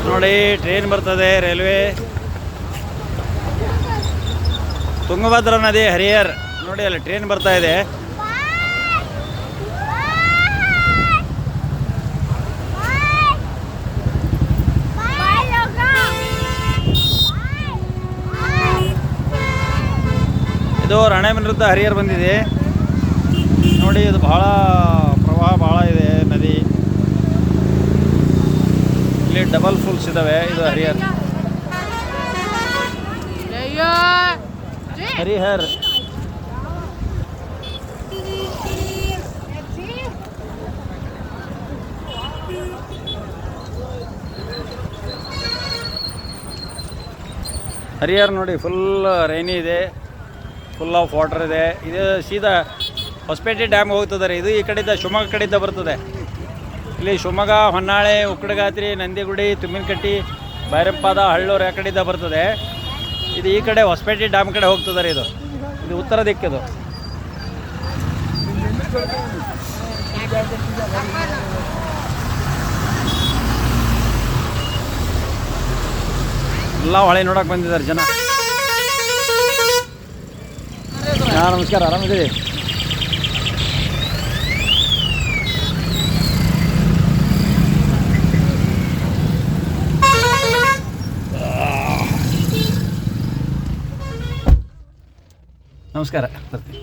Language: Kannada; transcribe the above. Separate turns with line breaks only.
ನೋಡಿ ಟ್ರೈನ್ ಬರ್ತದೆ, ರೈಲ್ವೆ. ತುಂಗಭದ್ರಾ ನದಿ ಹರಿಹರ್ ನೋಡಿ, ಅಲ್ಲಿ ಟ್ರೈನ್ ಬರ್ತಾ ಇದೆ. ಇದು ರಾಣೆಬೆನ್ನೂರಿಂದ ಹರಿಹರ್ ಬಂದಿದೆ ನೋಡಿ. ಇದು ಬಹಳ ಪ್ರವಾಹ ಬಹಳ ಇದೆ ನದಿ. ಇಲ್ಲಿ ಡಬಲ್ ಫುಲ್ಸ್ ಇದಾವೆ. ಇದು ಹರಿಹರ್ ಹರಿಹರ್ ಹರಿಹರ್ ನೋಡಿ, ಫುಲ್ ರೈನಿ ಇದೆ, ಫುಲ್ ಆಫ್ ವಾಟರ್ ಇದೆ. ಇದು ಸೀದಾ ಹೊಸಪೇಟೆ ಡ್ಯಾಮ್ ಹೋಗ್ತದೆ ರೀ. ಇದು ಈ ಕಡೆಯಿಂದ ಶಿವಮೊಗ್ಗ ಕಡೆಯಿಂದ ಬರ್ತದೆ. ಇಲ್ಲಿ ಶಿವಮೊಗ್ಗ, ಹೊನ್ನಾಳಿ, ಉಕ್ಕಡಗಾತ್ರಿ, ನಂದಿಗುಡಿ, ತುಮ್ಮಿನಕಟ್ಟಿ, ಬೈರಂಪಾದ, ಹಳ್ಳೂರು ಆ ಕಡೆಯಿಂದ ಬರ್ತದೆ. ಇದು ಈ ಕಡೆ ಹೊಸಪೇಟೆ ಡ್ಯಾಮ್ ಕಡೆ ಹೋಗ್ತದೆ ರೀ. ಇದು ಉತ್ತರ ದಿಕ್ಕಿದು. ಎಲ್ಲ ಹೊಳೆ ನೋಡೋಕೆ ಬಂದಿದ್ದಾರೆ ಜನ. ನಮಸ್ಕಾರ, ಆರಾಮಿದ್ದೀರಿ? ನಮಸ್ಕಾರ, ಬರ್ತೀನಿ.